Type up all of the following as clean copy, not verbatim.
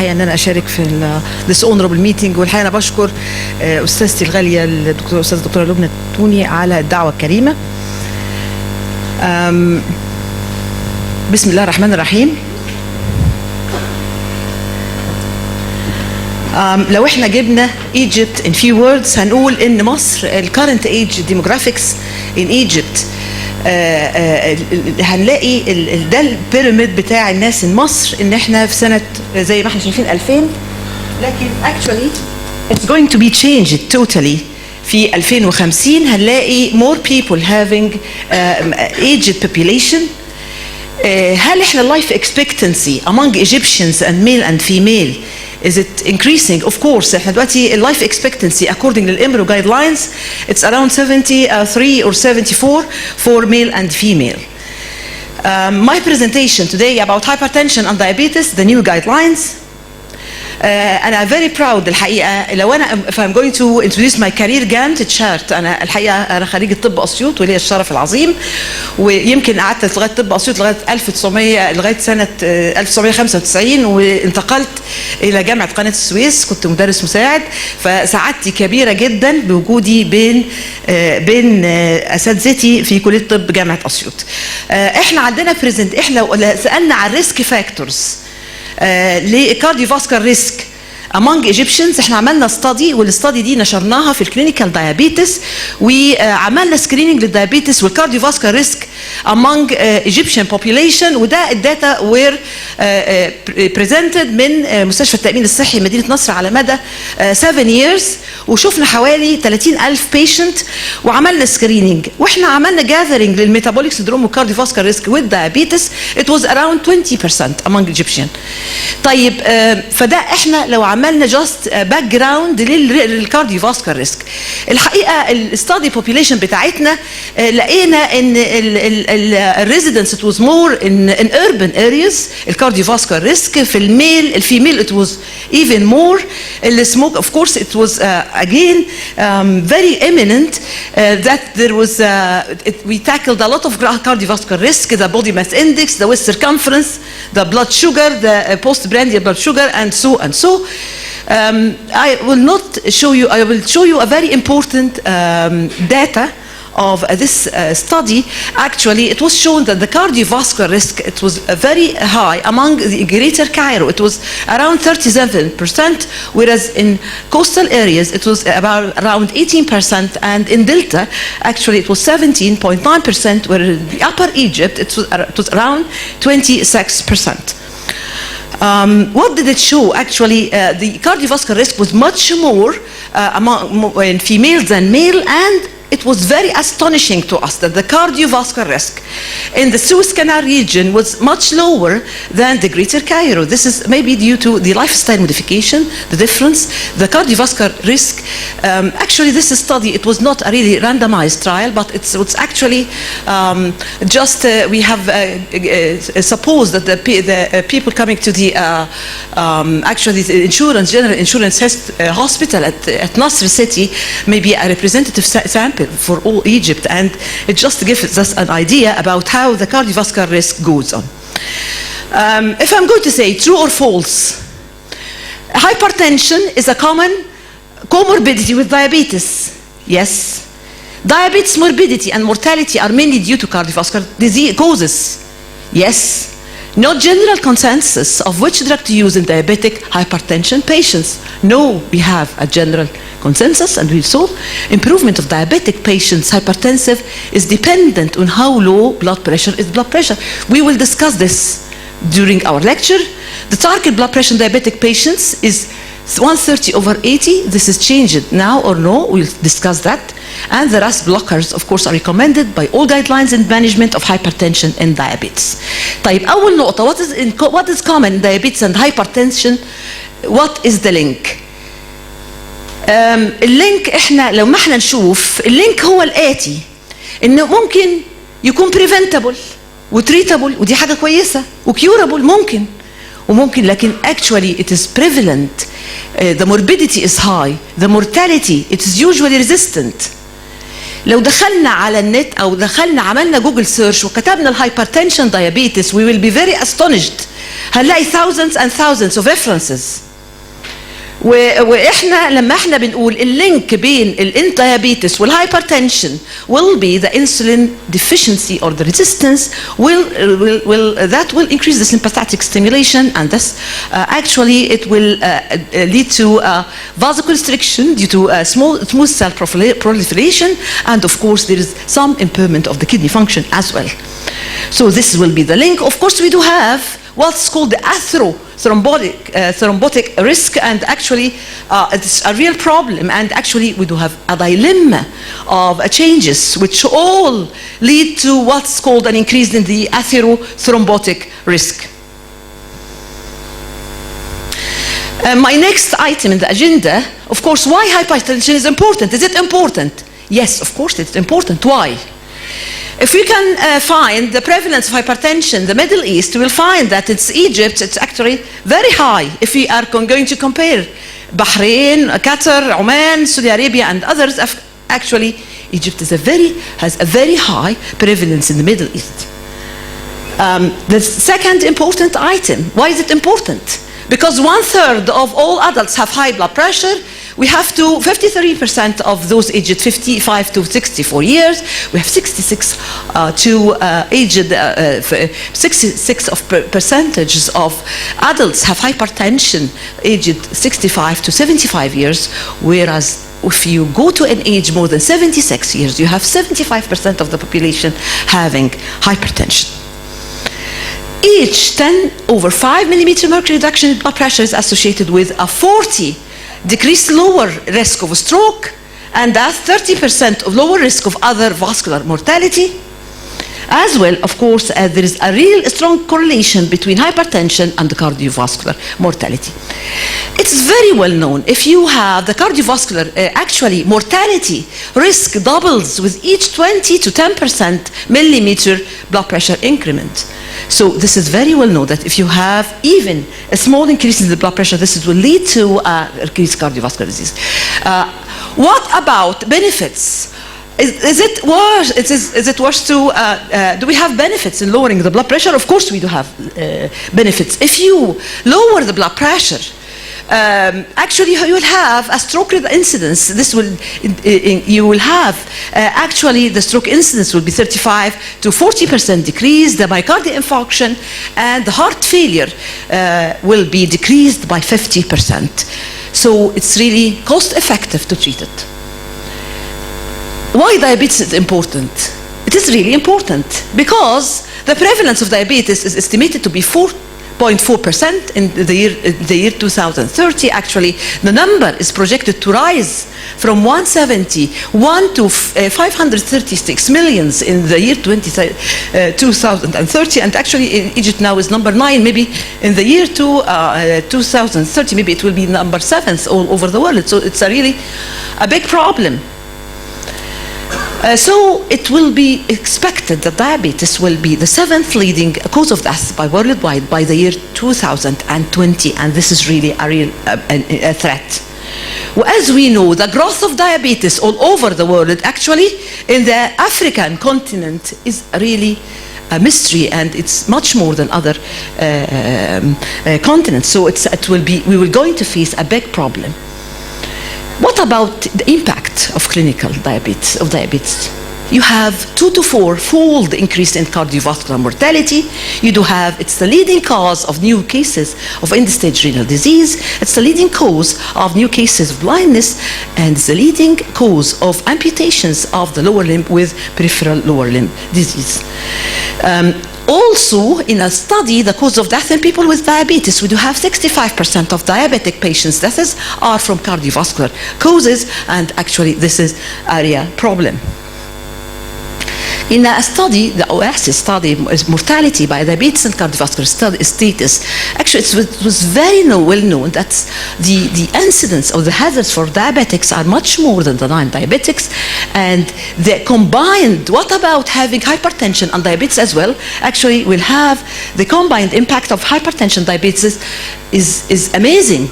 الحقيقه ان انا اشارك في this honorable meeting، والحقيقه انا بشكر استاذتي الغاليه الدكتوره لبنى التوني على الدعوه الكريمه. بسم الله الرحمن الرحيم. لو احنا جبنا Egypt in few words هنقول ان مصر current age demographics in Egypt هنلاقي ده البيراميد بتاع الناس in مصر، ان احنا في سنة زي ما احنا شايفين 2000، لكن actually it's going to be changed totally. في 2050 هنلاقي more people having aged population. هل احنا life expectancy among Egyptians and male and female is it increasing? Of course. احنا دلوقتي life expectancy according to the EMRO guidelines it's around 73 or 74 for male and female. My presentation today about hypertension and diabetes, the new guidelines. أنا very proud الحقيقة. لو أنا if I'm going to introduce my career Gantt chart، أنا الحقيقة أنا خريجة طب أسيوط ولي الشرف العظيم، ويمكن قعدت لغاية طب أسيوط لغاية سنة 1995، وانتقلت إلى جامعة قناة السويس، كنت مدرس مساعد، فسعادتي كبيرة جدا بوجودي بين أساتذتي في كلية طب جامعة أسيوط. إحنا عندنا إحنا سألنا عن risk factors لكارديوفاسكولار ريسك among Egyptians. احنا عملنا study، والاستادي دي نشرناها في الكلينيكال دايابيتس، وعملنا سكريننج للدايابيتس والكارديوفاسكولار ريسك among Egyptian population، وده الداتا were presented من مستشفى التأمين الصحي مدينة نصر على مدى 7 years، وشفنا حوالي 30,000 patient وعملنا سكريننج، واحنا عملنا gathering للميتابوليك سندروم والكارديوفاسكولار ريسك والدايابيتس it was around 20% among Egyptian. طيب فده احنا لو عملنا جاست باك جراوند للكارديوفاسكولار ريسك. الحقيقه الستادي بوبيليشن بتاعتنا لقينا ان الريزيدنس it was more in urban areas الكارديوفاسكولار ريسك. في الفيميل it was even more. السموك of course it was again very eminent that there was we tackled a lot of cardiovascular risk: the body mass index, the waist circumference, the blood sugar, the postprandial blood sugar, and so. I will not show you. I will show you a very important data of this study. Actually, it was shown that the cardiovascular risk it was very high among the Greater Cairo. It was around 37%, whereas in coastal areas it was around 18%, and in Delta actually it was 17.9%, where in the Upper Egypt it was around 26%. What did it show? Actually, the cardiovascular risk was much more in females than male, and it was very astonishing to us that the cardiovascular risk in the Suez Canal region was much lower than the Greater Cairo. This is maybe due to the lifestyle modification, the difference. The cardiovascular risk, actually this study, it was not a really randomized trial, but it's actually just we have supposed that the people coming to the actually the general insurance hospital at Nasr City may be a representative sample for all Egypt, and it just gives us an idea about how the cardiovascular risk goes on. If I'm going to say true or false, hypertension is a common comorbidity with diabetes. Yes. Diabetes morbidity and mortality are mainly due to cardiovascular disease causes. Yes. No general consensus of which drug to use in diabetic hypertension patients. No, we have a general consensus, and we saw improvement of diabetic patients hypertensive is dependent on how low blood pressure is blood pressure. We will discuss this during our lecture. The target blood pressure in diabetic patients is 130/80. This is changed now or no? We'll discuss that. And the RAS blockers, of course, are recommended by all guidelines in management of hypertension and diabetes. طيب أول نقطة, what is common in diabetes and hypertension? What is the link? اللينك احنا لو ما احنا نشوف اللينك هو الآتي: إنه ممكن يكون preventable وتريتابل، ودي حاجة كويسة، وكيورابل وممكن لكن actually it is prevalent. The morbidity is high. The mortality it is usually resistant. لو دخلنا على النت أو دخلنا عملنا جوجل سيرش وكتبنا الهايبرتنشن diabetes we will be very astonished هنلاقي thousands and thousands of references. واحنا لما احنا بنقول اللينك بين الانتيابيتس والهايبرتنشن will be the insulin deficiency or the resistance that will increase the sympathetic stimulation, and this actually it will lead to vasoconstriction due to smooth cell proliferation, and of course there is some impairment of the kidney function as well. So this will be the link. Of course we do have what's called the thrombotic risk, and actually it's a real problem, and actually we do have a dilemma of changes which all lead to what's called an increase in the atherothrombotic risk. My next item in the agenda, of course, why hypertension is important. Is it important? Yes, of course it's important. Why? If we can find the prevalence of hypertension in the Middle East, we will find that it's Egypt, it's actually very high. If we are going to compare Bahrain, Qatar, Oman, Saudi Arabia, and others, actually Egypt has a very high prevalence in the Middle East. The second important item, why is it important? Because 1/3 of all adults have high blood pressure. We have 53% of those aged 55 to 64 years. We have 66 percentages of adults have hypertension aged 65 to 75 years, whereas if you go to an age more than 76 years, you have 75% of the population having hypertension. Each 10/5 millimeter mercury reduction in blood pressure is associated with a 40 decreased lower risk of stroke, and a 30% of lower risk of other vascular mortality. As well, of course, there is a real strong correlation between hypertension and the cardiovascular mortality. It's very well known, if you have the cardiovascular, actually mortality risk doubles with each 20 to 10% millimeter blood pressure increment. So this is very well known that if you have even a small increase in the blood pressure, this will lead to increased cardiovascular disease. What about benefits? Is it worse to, do we have benefits in lowering the blood pressure? Of course we do have benefits. If you lower the blood pressure, actually you will have a stroke incidence. You will have, actually the stroke incidence will be 35 to 40% decreased. The myocardial infarction and the heart failure will be decreased by 50%. So it's really cost effective to treat it. Why diabetes is important? It is really important because the prevalence of diabetes is estimated to be 4.4% in the year 2030. Actually, the number is projected to rise from 171 to 536 millions in the year 2030, and actually in Egypt now is number 9. Maybe in the year 2030, maybe it will be number 7 all over the world. So it's really a big problem. So it will be expected that diabetes will be the 7th leading cause of death worldwide by the year 2020, and this is really a real threat. Well, as we know, the growth of diabetes all over the world, actually in the African continent, is really a mystery, and it's much more than other continents. So we will going to face a big problem. What about the impact of clinical diabetes? You have 2 to 4-fold increase in cardiovascular mortality. You do have, it's the leading cause of new cases of end-stage renal disease. It's the leading cause of new cases of blindness, and it's the leading cause of amputations of the lower limb with peripheral lower limb disease. Also, in a study, the cause of death in people with diabetes, we do have 65% of diabetic patients' deaths are from cardiovascular causes, and actually this is a real problem. In a study, the OASIS study, is mortality by diabetes and cardiovascular status. Actually, it was very well known that the incidence of the hazards for diabetics are much more than the non-diabetics, and the combined, what about having hypertension and diabetes as well? Actually, we'll have the combined impact of hypertension, diabetes is amazing.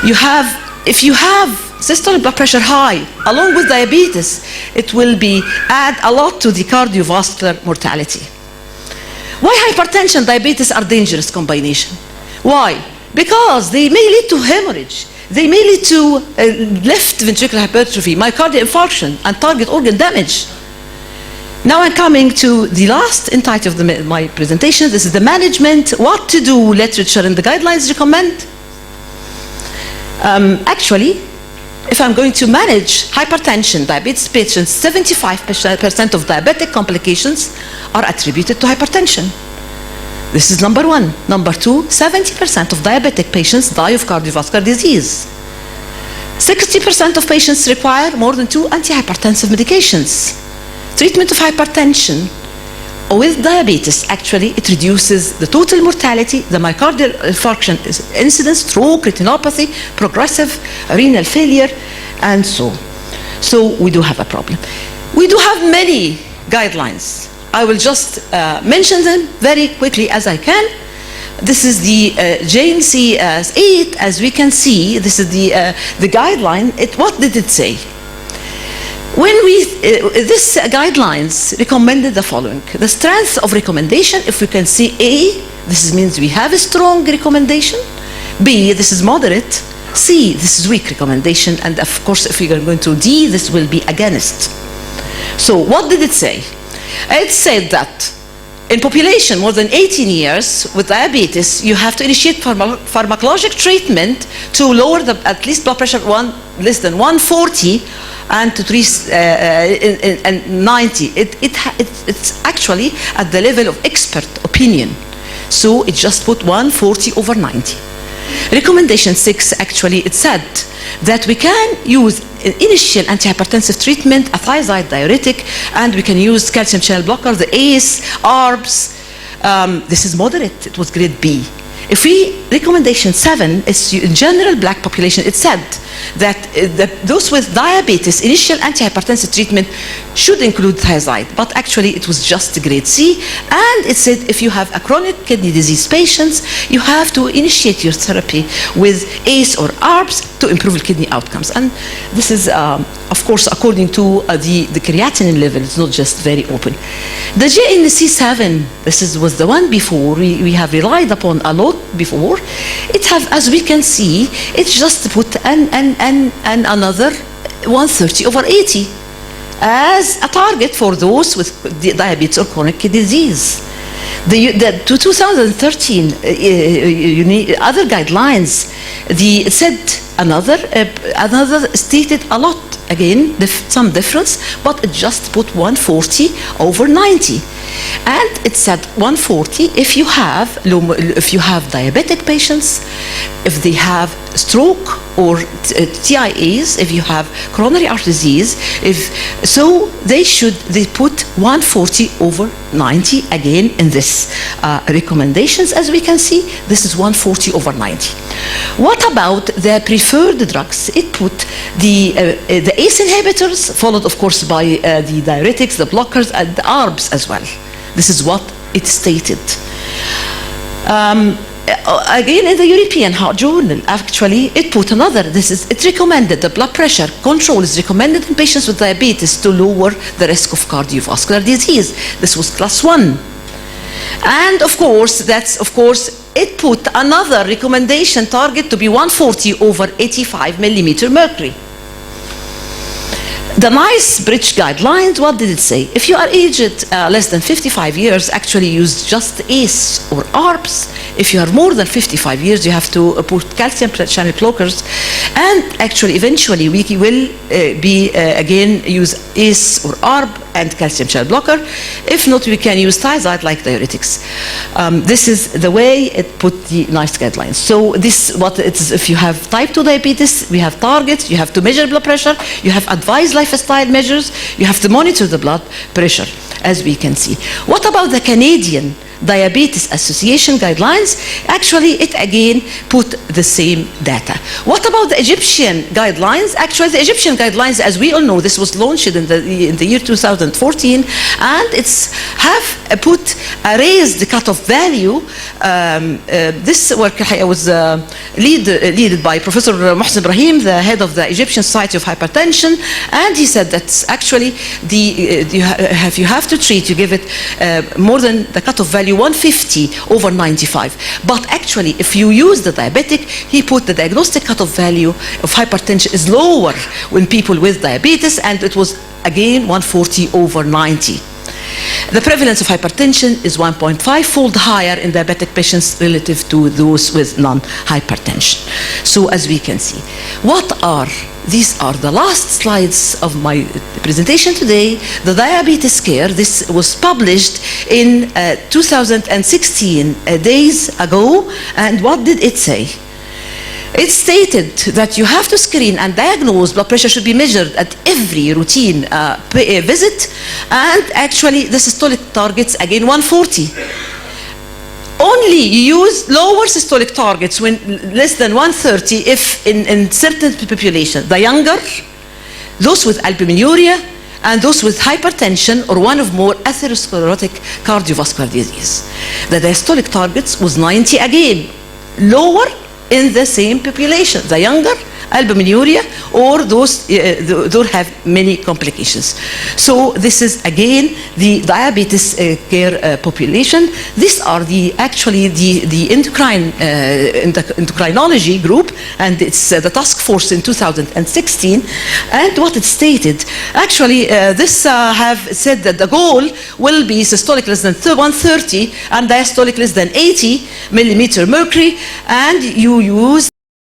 If you have systolic blood pressure high, along with diabetes, it will add a lot to the cardiovascular mortality. Why hypertension and diabetes are dangerous combination? Why? Because they may lead to hemorrhage. They may lead to left ventricular hypertrophy, myocardial infarction, and target organ damage. Now I'm coming to the last entity of my presentation. This is the management, what to do literature and the guidelines recommend. Actually, if I'm going to manage hypertension, diabetes patients, 75% of diabetic complications are attributed to hypertension. This is number one. Number two, 70% of diabetic patients die of cardiovascular disease. 60% of patients require more than 2 antihypertensive medications. Treatment of hypertension with diabetes, actually, it reduces the total mortality, the myocardial infarction incidence, stroke, retinopathy, progressive renal failure, and so on. So we do have a problem. We do have many guidelines. I will just mention them very quickly as I can. This is the JNC 8, as we can see. This is the guideline. What did it say? When this guidelines recommended the following. The strength of recommendation, if we can see A, this means we have a strong recommendation. B, this is moderate. C, this is weak recommendation. And of course, if we are going to D, this will be against. So what did it say? It said that in population more than 18 years with diabetes, you have to initiate pharmacologic treatment to lower at least blood pressure less than 140 and to 90. It's actually at the level of expert opinion. So it just put 140/90. Recommendation 6, actually, it said that we can use initial antihypertensive treatment, a thiazide diuretic, and we can use calcium channel blocker, the ACE, ARBs. This is moderate. It was grade B. If recommendation 7 is in general black population, it said that those with diabetes, initial antihypertensive treatment should include thiazide, but actually it was just grade C. And it said if you have a chronic kidney disease patients, you have to initiate your therapy with ACE or ARBs to improve kidney outcomes. And this is, of course, according to the creatinine level. It's not just very open. The JNC 7, was the one before, we have relied upon a lot before. It have, as we can see, it just put another 130/80 as a target for those with diabetes or chronic kidney disease. The 2013 other guidelines, it said another stated a lot, again, some difference, but it just put 140/90. And it said 140 if you have diabetic patients, if they have stroke or TIAs, if you have coronary artery disease, they put 140/90 again in this recommendations. As we can see, this is 140/90. What about the preferred drugs? It put the ACE inhibitors, followed of course by the diuretics, the blockers, and the ARBs as well. This is what it stated. Again, in the European Heart Journal, actually, it put another. It recommended the blood pressure control is recommended in patients with diabetes to lower the risk of cardiovascular disease. This was class 1. And of course, it put another recommendation target to be 140/85 millimeter mercury. The NICE Bridge guidelines, what did it say? If you are aged less than 55 years, actually use just ACE or ARBs. If you are more than 55 years, you have to put calcium channel blockers. And actually, eventually, we will again use ACE or ARB and calcium channel blocker. If not, we can use thiazide like diuretics. This is the way it put the NICE guidelines. So this, what it is, if you have type 2 diabetes, we have targets, you have to measure blood pressure, you have advised lifestyle measures, you have to monitor the blood pressure, as we can see. What about the Canadian Diabetes Association guidelines? Actually, it again put the same data. What about the Egyptian guidelines? Actually, the Egyptian guidelines, as we all know, this was launched in the year 2014, and it's raised the cutoff value. This work was led by Professor Mohsen Ibrahim, the head of the Egyptian Society of Hypertension, and he said that actually you have to treat, you give it more than the cutoff value 150/95. But actually, if you use the diabetic, he put the diagnostic cutoff value of hypertension is lower in people with diabetes, and it was again 140/90. The prevalence of hypertension is 1.5-fold higher in diabetic patients relative to those with non-hypertension. So as we can see, these are the last slides of my presentation today. The diabetes care, this was published in 2016, days ago, and what did it say? It stated that you have to screen and diagnose. Blood pressure should be measured at every routine visit, and actually the systolic targets again 140. Only use lower systolic targets when less than 130 if in certain population. The younger, those with albuminuria, and those with hypertension or one of more atherosclerotic cardiovascular disease. The diastolic targets was 90 again, lower in the same population, the younger, albuminuria, or those don't have many complications. So this is again the diabetes care population. These are actually the endocrinology group, and it's the task force in 2016. And what it stated, actually, this have said that the goal will be systolic less than 130 and diastolic less than 80 millimeter mercury, and you use